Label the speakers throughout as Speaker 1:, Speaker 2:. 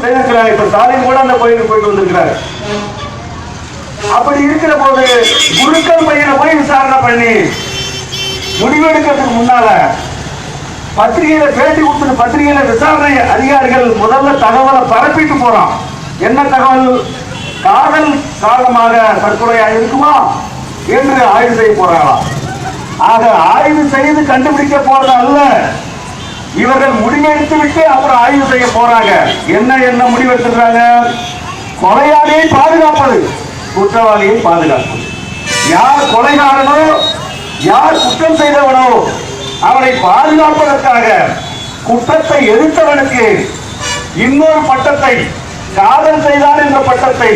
Speaker 1: செய்திருக்கிறார். இப்ப ஸ்டாலின் கூட அந்த கோயிலுக்கு போயிட்டு வந்திருக்கிறார். அப்படி இருக்கிற போது குருக்கள் பையனை போய் விசாரணை பண்ணி முடிவெடுக்கிறதுக்கு முன்னால பத்திரிகையில பேட்டி கொடுத்து பத்திரிகையில விசாரணை அதிகாரிகள் முதல்ல தகவலை பரப்பிட்டு போறான். என்ன தகவல்? காதல் காரணமாக தற்கொலையா இருக்குமா என்று ஆய்வு செய்ய போறாங்களாம். ஆக ஆய்வு செய்து கண்டுபிடிக்க போறது அல்ல, இவர்கள் முடிவெடுத்து விட்டு அப்புறம் ஆய்வு செய்ய போறாங்க. என்ன முடிவெடுத்துறாங்க? கொலையாளியை பாதுகாப்பது, குற்றவாளியை பாதுகாப்பது. யார் கொலைகாரனோ யார் குற்றம் செய்தவனோ அவனை பாதுகாப்பதற்காக குற்றத்தை எதிர்த்தவனுக்கு இன்னொரு பட்டத்தை, காதல் செய்தார் என்ற பட்டத்தை,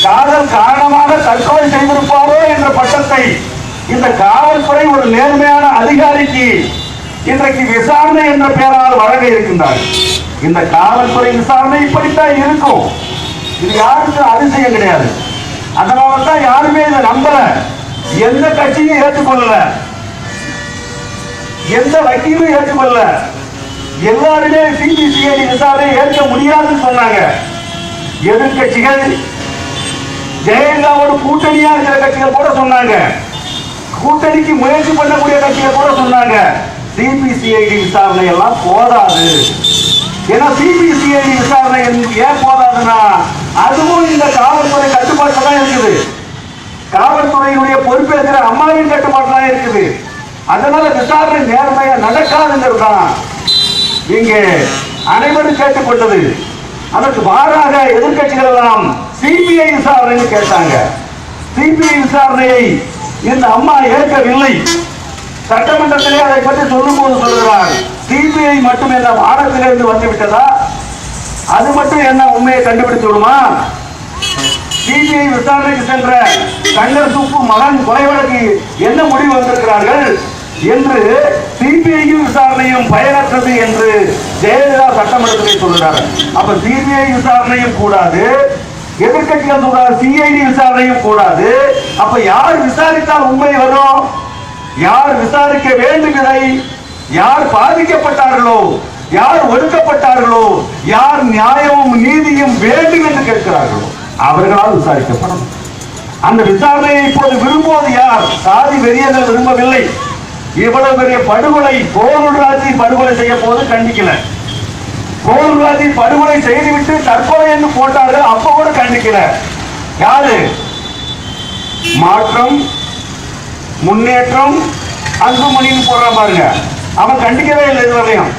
Speaker 1: காதல் காரணமாக தற்கொலை செய்திருப்பாரோ என்ற பட்டத்தை இந்த காவல்துறை ஒரு நேர்மையான அதிகாரிக்கு இன்றைக்கு விசாரணை என்ற பெயரால் வழங்க இருக்கின்றார். இந்த காவல்துறை விசாரணை இப்படித்தான் இருக்கும். இது யாருக்கும் அதிசயம் கிடையாது. அதனால தான் யாருமே இதை நம்பல, எந்த கட்சியும் ஏற்றுக்கொள்ளல, எந்த வக்கீலும் ஏற்றுக்கொள்ள. எல்லாருமே சிபிசிஐடி விசாரணை ஏற்க முடியாதுன்னு சொன்னாங்க. எதிர்கட்சிகள், ஜெயலலிதாவோட கூட்டணியா இருக்கிற கட்சிகள் கூட சொன்னாங்க, கூட்டணிக்கு முயற்சி பண்ணக்கூடிய கட்சிகள் கூட சொன்னாங்க சிபிசிஐடி விசாரணை எல்லாம் போதாது. ஏன்னா சிபிசிஐடி விசாரணை ஏன் போதாதுன்னா அதுவும் இந்த காவல்துறை கட்டுப்பாட்டில் தான் இருக்குது, காவல்துறையினுடைய பொறுப்பேற்கிற அம்மாவின் கட்டுப்பாட்டில் தான் இருக்குது. அதனால விசாரணை நேர்மையா நடக்காதுங்கிறது தான் இங்கே அனைவரும் கேட்டுக்கொண்டது. அதற்கு மாறாக எதிர்கட்சிகள் எல்லாம் சிபிஐ விசாரணை கேட்டாங்க. சிபிஐ விசாரணையை இந்த அம்மா ஏற்கவில்லை. சட்டமன்றத்திலே அதை பற்றி சொல்லும் போது சொல்லுகிறார், சிபிஐ மட்டும் என்ன வானத்திலிருந்து வந்து விட்டதா? அது மட்டும் என்ன உண்மையை கண்டுபிடித்து விடுமா? சிபிஐ விசாரணைக்கு சென்ற கண்ணர் சுப்பு மகன் கொலை வழக்கு என்ன முடிவு வந்திருக்கிறார்கள் என்று சிபிஐ விசாரணையும் பயனற்றது என்று ஜெயலலிதா சட்டமன்றத்தில் சொல்கிறார். அப்ப சிபிஐ விசாரணையும் கூடாது, எதிர்கட்சிகள் சொல்றாரு சிஐடி விசாரணையும் கூடாது. அப்ப யார் விசாரித்தால் உண்மை வரும்? யார் விசாரிக்க வேண்டும்? இதை யார் பாதிக்கப்பட்டார்களோ, யார் ஒடுக்கப்பட்டார்களோ, யார் நியாயமும் நீதியும் வேண்டும் என்று கேட்கிறார்களோ அவர்களால் விசாரிக்கப்படும். அந்த விசாரணையை இப்போது விரும்புவது யார்? சாதி வெறியர்கள் விரும்பவில்லை. இவ்வளவு பெரிய படுகொலை, கோகுல்ராஜை படுகொலை செய்ய போது கண்டிக்கல, கோகுல்ராஜை படுகொலை செய்துவிட்டு தற்கொலை என்று போட்டார்கள், அப்ப கூட கண்டிக்கல. யாரு? மாற்றம், முன்னேற்றம், அன்புமணின்னு போடுற பாருங்க, அவன் கண்டிக்கவே இல்லை. இதுவரையும்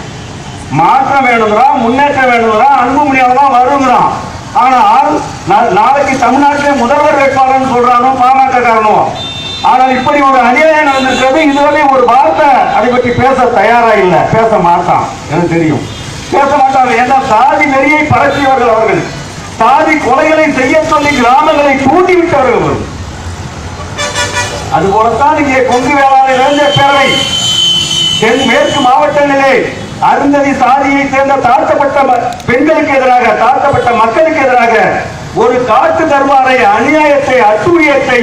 Speaker 1: மாற்றம் வேணுங்கிறான், முன்னேற்றம் வேணுங்கிறான், அன்புமணியால தான் வருங்கிறான். ஆனால் நாளைக்கு தமிழ்நாட்டிலே முதல்வர் வேட்பாளர் சொல்றானோ பாமக காரணம். ஆனால் இப்படி ஒரு அநியாயம் நடந்திருக்கிறது. இதுவரை ஒரு வார்த்தை அதை பற்றி பேச தயாரா இல்லை, பேச மாட்டான், எனக்கு தெரியும், பேச மாட்டாங்க. ஏன்னா சாதி நெறியை பரப்பியவர்கள் அவர்கள், சாதி கொலைகளை செய்ய சொல்லி கிராமங்களை தூண்டிவிட்டவர்கள். அதுபோலத்தான் இங்கே கொங்கு வேளாண் இளைஞர் பேரவை தென் மேற்கு மாவட்டங்களிலே அருந்ததி சாதியை சேர்ந்த தாழ்த்தப்பட்ட பெண்களுக்கு எதிராக, தாழ்த்தப்பட்ட மக்களுக்கு எதிராக ஒரு காட்டு தர்பாரை, அநியாயத்தை, அட்டூழியத்தை,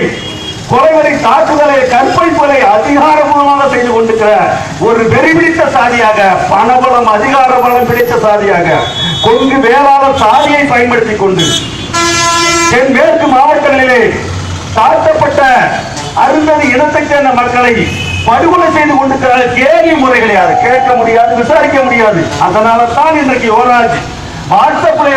Speaker 1: கொலைகளை, தாக்குதலை, கற்பழிப்புகளை அதிகாரபூர்வமாக செய்து கொண்டிருக்கிற ஒரு வெறிபிடித்த சாதியாக, பணபலம், அதிகார பலம் பிடித்த சாதியாக கொங்கு வேளாளர் சாதியை பயன்படுத்திக் கொண்டு தென் மேற்கு மாவட்டங்களிலே தாழ்த்தப்பட்ட அருந்ததி இனத்தைச் சேர்ந்த மக்களை படுகொலை செய்து கொண்டிருக்கிறார்கள். கேள்வி முறை கிடையாது, கேட்க முடியாது, விசாரிக்க முடியாது. அதனால தான் இன்றைக்கு யுவராஜ் வாட்ஸ்அப்ல